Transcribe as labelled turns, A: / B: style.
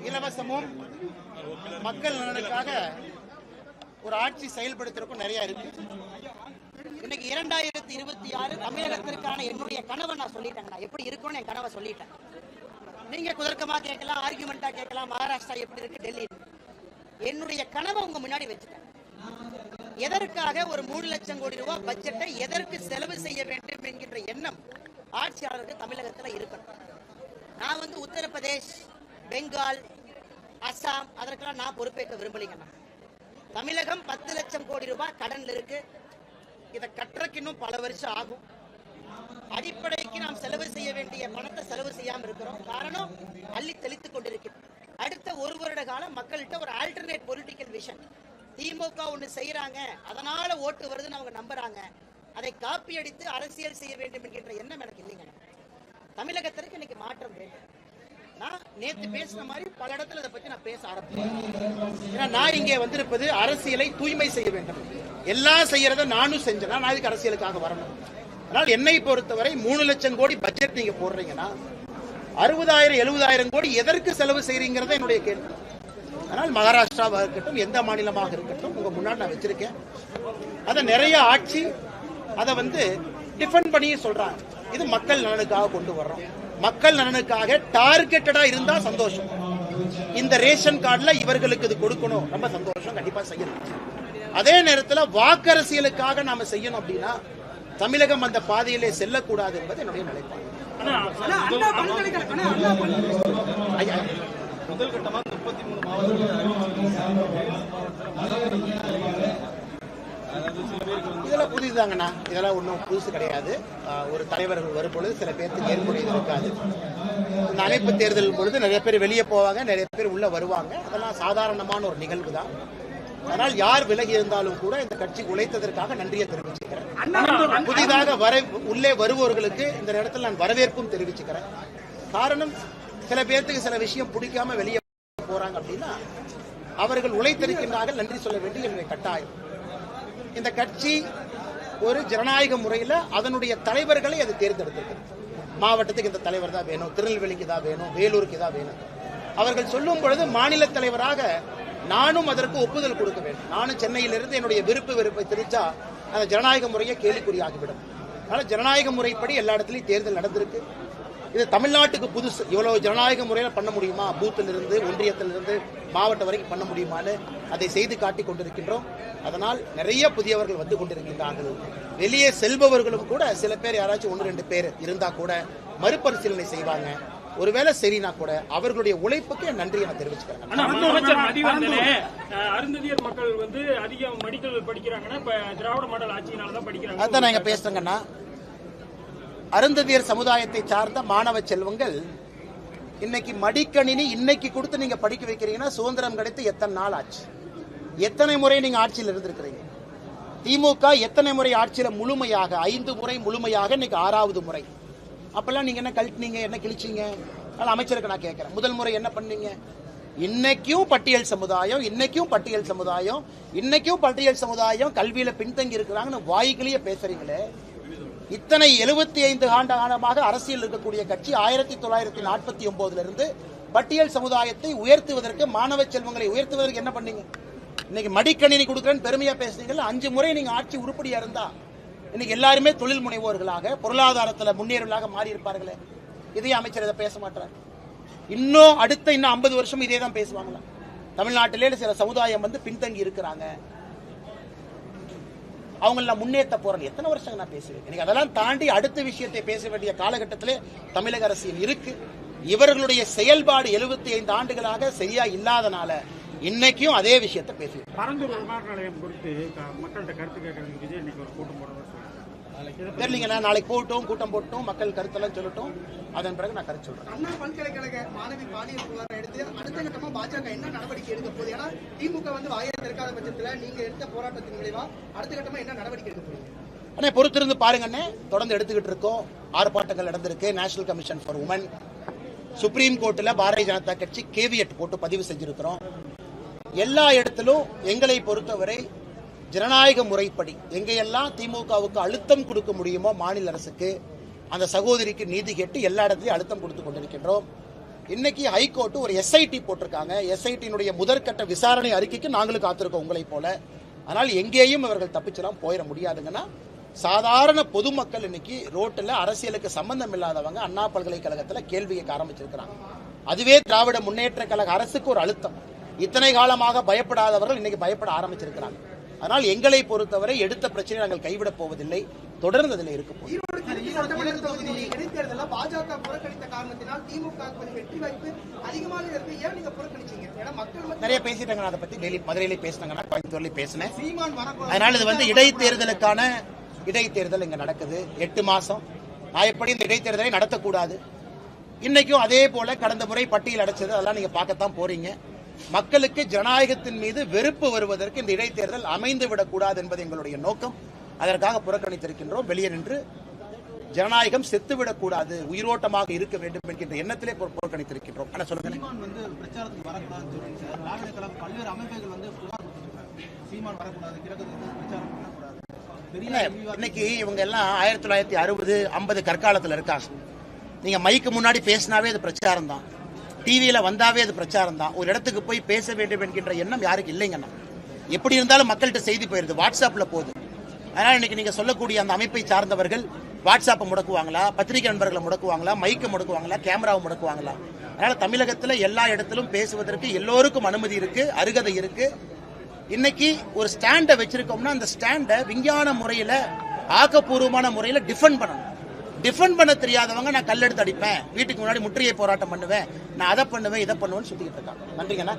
A: இலவசமும் மக்கள் நலனுக்காக ஒரு ஆட்சி செயல்படுத்துறதுக்கும் நிறைய இருக்கு. இன்னைக்கு 2026 தமிழகத்திற்கான என்னுடைய கனவை நான் சொல்லிட்டேன். எப்படி இருக்கும்னு என் கனவை சொல்லிட்டேன். நீங்க குதர்க்கமா கேட்கலாம், ஆர்குமெண்டா கேட்கலாம், மகாராஷ்டிரா எப்படி இருக்கு, டெல்லி. என்னுடைய கனவை உங்க முன்னாடி வச்சுட்டேன். எதற்காக ஒரு 3 லட்சம் கோடி ரூபாய் பட்ஜெட்டை எதற்கு செலவு செய்ய வேண்டும் என்கின்ற எண்ணம் ஆட்சியாளருக்கு தமிழகத்தில் இருக்கணும். நான் உத்தரப்பிரதேஷ், பெங்கால், அசாம் அதற்கெல்லாம் நான் பொறுப்பேற்க விரும்பலைங்க. தமிழகம் 10 லட்சம் கோடி ரூபாய் கடன்ல இருக்கு. இதை கட்டுறதுக்கு இன்னும் பல வருஷம் ஆகும். அடிப்படைக்கு நாம் செலவு செய்ய வேண்டிய பணத்தை செலவு செய்யாம இருக்கிறோம். காரணம் அள்ளி தெளித்துக் கொண்டிருக்கிறோம். அடுத்த ஒரு வருட காலம் மக்கள்கிட்ட ஒரு ஆல்டர்னேட் பொலிட்டிக்கல் விஷன், திமுக ஒன்று செய்யறாங்க அதனால ஓட்டு வருதுன்னு அவங்க நம்புறாங்க, அதை காப்பி அடித்து அரசியல் செய்ய வேண்டும் என்கின்ற எண்ணம் எனக்கு இல்லைங்க. தமிழகத்திற்கு இன்னைக்கு மாற்றம் வேண்டும். நான் நேற்று பேசின மாதிரி பல இடத்துல இதை பத்தி நான் பேச ஆரம்பிச்சேன். ஏன்னா நான் இங்கே வந்திருப்பது அரசியலை தூய்மை செய்ய வேண்டும். எல்லாம் செய்யறத நானும் செஞ்சேன்னா நான் இதுக்கு அரசியலுக்காக வரணும். அதனால் என்னை பொறுத்தவரை 3 லட்சம் கோடி பட்ஜெட் நீங்க போடுறீங்கன்னா 60,000-70,000 கோடி எதற்கு செலவு செய்யறீங்கிறத என்னுடைய கேள்வி. அதனால் மகாராஷ்டிராவாக இருக்கட்டும், எந்த மாநிலமாக இருக்கட்டும், உங்க முன்னாடி நான் வச்சிருக்கேன். அதை நிறைய ஆட்சி அதை டிஃபெண்ட் பண்ணி சொல்றாங்க. இது மக்கள் நலனுக்காக கொண்டு வர்றோம். மக்கள் நலனுக்காக டார்கெட்டடா இருந்தா சந்தோஷம். இந்த ரேஷன் கார்டுல இவர்களுக்கு இது கொடுக்கணும், ரொம்ப சந்தோஷம், கண்டிப்பா செய்யணும். அதே நேரத்தில் வாக்கரசியலுக்காக நாம செய்யணும் அப்படின்னா தமிழகம் அந்த பாதையிலே செல்லக்கூடாது என்பது என்னுடைய நிலைப்பாடு.
B: முதல் கட்டமாக 33 மாவட்டங்கள்
A: இதெல்லாம் புதிதாங்கண்ணா. இதெல்லாம் ஒன்றும் புதுசு கிடையாது. ஒரு தலைவர்கள் வரும்பொழுது சில பேருக்கு ஏற்புடையது இருக்காது. இந்த அமைப்பு தேர்தல் பொழுது நிறைய பேர் வெளியே போவாங்க, நிறைய பேர் உள்ள வருவாங்க. அதெல்லாம் சாதாரணமான ஒரு நிகழ்வு தான். அதனால் யார் விலகி இருந்தாலும் கூட இந்த கட்சி உழைத்ததற்காக நன்றியை தெரிவிச்சுக்கிறேன். புதிதாக உள்ளே வருபவர்களுக்கு இந்த நேரத்தில் நான் வரவேற்பும் தெரிவிச்சுக்கிறேன். காரணம், சில பேர்த்துக்கு சில விஷயம் பிடிக்காம வெளியே போறாங்க அப்படின்னா அவர்கள் உழைத்திருக்கின்றார்கள், நன்றி சொல்ல வேண்டிய என்னுடைய கட்டாயம். இந்த கட்சி ஒரு ஜனநாயக முறையில் அதனுடைய தலைவர்களை அது தேர்ந்தெடுத்திருக்கிறது. மாவட்டத்துக்கு இந்த தலைவர் தான் வேணும், திருநெல்வேலிக்கு தான் வேணும், வேலூருக்கு தான் வேணும். அவர்கள் சொல்லும் பொழுது மாநில தலைவராக நானும் அதற்கு ஒப்புதல் கொடுக்க வேண்டும். நானும் சென்னையிலிருந்து என்னுடைய வெறுப்பை தெரிவிச்சா அந்த ஜனநாயக முறையை கேள்விக்குறியாகிவிடும். அதனால ஜனநாயக முறைப்படி எல்லா இடத்துலையும் தேர்தல் நடந்திருக்கு. இது தமிழ்நாட்டுக்கு புதுசு. இவ்வளவு ஜனநாயக முறையில் பண்ண முடியுமா, பூத்திலிருந்து ஒன்றியத்திலிருந்து மாவட்டம் வரைக்கும் பண்ண முடியுமான்னு அதை செய்து காட்டிக் கொண்டிருக்கின்றோம். அதனால் நிறைய புதியவர்கள் வந்து கொண்டிருக்கின்றார்கள். வெளியே செல்பவர்களும் கூட சில பேர் யாராச்சும் 1-2 பேர் இருந்தா கூட மறுபரிசீலனை செய்வாங்க. ஒருவேளை சரினா கூட அவர்களுடைய உழைப்புக்கு நன்றி என தெரிவிச்சுக்கிறேன்.
C: அருந்ததியர் மக்கள் அதிக மெடிக்கல் படிக்கிறாங்கன்னா திராவிட மாடல் ஆட்சியினாலதான் படிக்கிறாங்க.
A: அதான் நான் இங்க பேசுறேங்கன்னா, அருந்ததியர் சமுதாயத்தை சார்ந்த மாணவ செல்வங்கள் இன்னைக்கு மடிக்கணினி இன்னைக்கு கொடுத்து நீங்க படிக்க வைக்கிறீங்கன்னா சுதந்திரம் கிடைத்து எத்தனை நாள் ஆச்சு? எத்தனை முறை நீங்க ஆட்சியில் இருந்திருக்கிறீங்க? திமுக எத்தனை முறை ஆட்சியில முழுமையாக 5 முறை முழுமையாக, இன்னைக்கு 6வது முறை. அப்பெல்லாம் நீங்க என்ன கழட்டினீங்க, என்ன கிழிச்சீங்க? அமைச்சருக்கு நான் கேட்கிறேன், முதல் முறை என்ன பண்ணீங்க? இன்னைக்கும் பட்டியல் சமுதாயம், இன்னைக்கும் பட்டியல் சமுதாயம் கல்வியில பின்தங்கி இருக்கிறாங்கன்னு வாய்க்கிலேயே பேசுறீங்களே. இத்தனை 75 ஆண்டு காலமாக அரசியல் இருக்கக்கூடிய கட்சி 1949 இருந்து பட்டியல் சமுதாயத்தை உயர்த்துவதற்கு, மாணவ செல்வங்களை உயர்த்துவதற்கு என்ன பண்ணீங்க? இன்னைக்கு மடிக்கணினி கொடுக்குறேன்னு பெருமையா பேசுறீங்கல்ல. 5 முறை நீங்க ஆட்சி உருப்படியா இருந்தா இன்னைக்கு எல்லாருமே தொழில் முனைவோர்களாக, பொருளாதாரத்தில் முன்னேறுவர்களாக மாறி இருப்பார்களே. இதே அமைச்சர் இதை பேச மாட்டார். இன்னும் 50 வருஷம் இதே தான் பேசுவாங்களா? தமிழ்நாட்டிலே சில சமுதாயம் பின்தங்கி இருக்கிறாங்க, அவங்கள முன்னேற்ற போறேன். எத்தனை வருஷம் நான் பேசுவேன்? எனக்கு அதெல்லாம் தாண்டி அடுத்த விஷயத்தை பேச வேண்டிய காலகட்டத்திலே தமிழக அரசியல் இருக்கு. இவர்களுடைய செயல்பாடு 75 ஆண்டுகளாக சரியா இல்லாதனால இன்னைக்கும் அதே விஷயத்தை பேசுவேன்.
C: பரந்தூர் விமான நிலையம் குறித்து மக்கள்கிட்ட கருத்து கேட்கறதுக்கு இன்னைக்கு ஒரு கூட்டம் போடுறோம்.
A: தெரியலீங்க, நாளைக்கு கூட்டம் போட்டோம், மக்கள் கருத்தெல்லாம் சொல்லட்டும், அதன் பிறகு நான் கருத்து சொல்றேன்.
D: அண்ணா பல்கலைக்கழக மாணவி பாலியல் புகாரை எடுத்து அடுத்த கட்டமா பாஜக என்ன நடவடிக்கை எடுக்க போகுது? ஏன்னா திமுக வாயை திறக்காத பட்சத்துல நீங்க எடுத்த போராட்டத்தின் விளைவா அடுத்த கட்டமா என்ன நடவடிக்கை எடுக்க போறீங்க?
A: அண்ணே பொறுத்திருந்து பாருங்க அண்ணே, தொடர்ந்து எடுத்துக்கிட்டு இருக்கோம். ஆர்ப்பாட்டங்கள் நடந்திருக்கு. National Commission for Women, supreme கோர்ட்ல பாரதிய ஜனதா கட்சி கேவியட் போட்டு பதிவு செஞ்சிருக்கிறோம். எல்லா இடத்திலும் எங்களை பொறுத்தவரை ஜனநாயக முறைப்படி எங்கெல்லாம் திமுகவுக்கு அழுத்தம் கொடுக்க முடியுமோ மாநில அரசுக்கு, அந்த சகோதரிக்கு நீதி கேட்டு எல்லா இடத்துலையும் அழுத்தம் கொடுத்து கொண்டிருக்கின்றோம். இன்னைக்கு ஹைகோர்ட் ஒரு எஸ்ஐடி போட்டிருக்காங்க. எஸ்ஐடியினுடைய முதற்கட்ட விசாரணை அறிக்கைக்கு நாங்களும் காத்திருக்கோம் உங்களை போல. ஆனால் எங்கேயும் இவர்கள் தப்பிச்செல்லாம் போயிட முடியாதுங்கன்னா, சாதாரண பொதுமக்கள் இன்னைக்கு ரோட்டில் அரசியலுக்கு சம்பந்தம் இல்லாதவங்க அண்ணா பல்கலைக்கழகத்தில் கேள்வி கேட்க ஆரம்பிச்சிருக்கிறாங்க. அதுவே திராவிட முன்னேற்ற கழக அரசுக்கு ஒரு அழுத்தம். இத்தனை காலமாக பயப்படாதவர்கள் இன்னைக்கு பயப்பட ஆரம்பிச்சிருக்கிறாங்க. அதனால் எங்களை பொறுத்தவரை எடுத்த பிரச்சனை நாங்கள் கைவிடப் போவதில்லை, தொடர்ந்து அதில் இருக்கும்.
D: இடைத்தேர்தல பாஜக புறக்கணித்த காரணத்தினால் திமுக வெற்றி வாய்ப்பு அதிகமாக இருக்கு. ஏன் நீங்க புறக்கணிச்சீங்க? ஏன்னா மக்கள்
A: நிறைய பேசிட்டாங்க. அதை பத்தி டெல்லி மதுரையில பேசினாங்கன்னா, கோயம்புத்தூர்ல பேசினேன். அதனால இது வந்து இடைத்தேர்தலுக்கான இடைத்தேர்தல் இங்க நடக்குது. 8 மாசம் நான் எப்படி இந்த இடைத்தேர்தலை நடத்தக்கூடாது. இன்னைக்கும் அதே போல கடந்த முறை பட்டியல் அடைச்சது அதெல்லாம் நீங்க பார்க்கத்தான் போறீங்க. மக்களுக்கு ஜனநாயகத்தின் மீது வெறுப்பு வருவதற்கு இந்த இடைத்தேர்தல் அமைந்து விடக்கூடாது என்பது எங்களுடைய நோக்கம். அதற்காக புறக்கணித்திருக்கின்றோம். வெளியே நின்று ஜனநாயகம் செத்துவிடக்கூடாது, உயிரோட்டமாக இருக்க வேண்டும் என்கின்ற எண்ணத்திலே புறக்கணித்திருக்கின்றோம். ஆனா சொல்லுங்க,
B: சீமான் வந்து பிரச்சாரத்துக்கு வரக்கூடாதுன்னு சொல்றீங்க சார். திராவிட கழகம் பல்வேறு அமைப்புகள் வந்து புகார் கொடுத்துருக்காங்க. சீமான் வரக்கூடாது, கிழக்கு பிரச்சாரம் பண்ணக்கூடாது.
A: இன்னைக்கு இவங்க எல்லாம் 1960, 50 கற்காலத்தில் இருக்காங்க. நீங்க மைக்கு முன்னாடி பேசினாவே அது பிரச்சாரம் தான், டிவியில வந்தாவே அது பிரச்சாரம் தான். ஒரு இடத்துக்கு போய் பேச வேண்டும் என்கின்ற எண்ணம் யாருக்கு இல்லைங்கண்ணா. எப்படி இருந்தாலும் மக்கள்கிட்ட செய்தி போயிருது, வாட்ஸ்அப்ல போகுது. அதனால இன்னைக்கு நீங்க சொல்லக்கூடிய அந்த அமைப்பை சார்ந்தவர்கள் வாட்ஸ்அப்பை முடக்குவாங்களா, பத்திரிகை நண்பர்களை முடக்குவாங்களா, மைக்கை முடக்குவாங்களா, கேமராவை முடக்குவாங்களா? அதனால தமிழகத்தில் எல்லா இடத்திலும் பேசுவதற்கு எல்லோருக்கும் அனுமதி இருக்கு, அருகதை இருக்கு. இன்னைக்கு ஒரு ஸ்டாண்டை வச்சிருக்கோம்னா அந்த ஸ்டாண்டை விஞ்ஞான முறையில, ஆக்கப்பூர்வமான முறையில டிஃபெண்ட் பண்ணணும். டிஃபெண்ட் பண்ண தெரியாதவங்க நான் கல்லெடுத்து அடிப்பேன், வீட்டுக்கு முன்னாடி முற்றுகை போராட்டம் பண்ணுவேன், நான் அதை பண்ணுவேன், இதை பண்ணுவேன்னு சுத்திக்கிட்டு இருக்காங்க. நன்றிங்கண்ணா.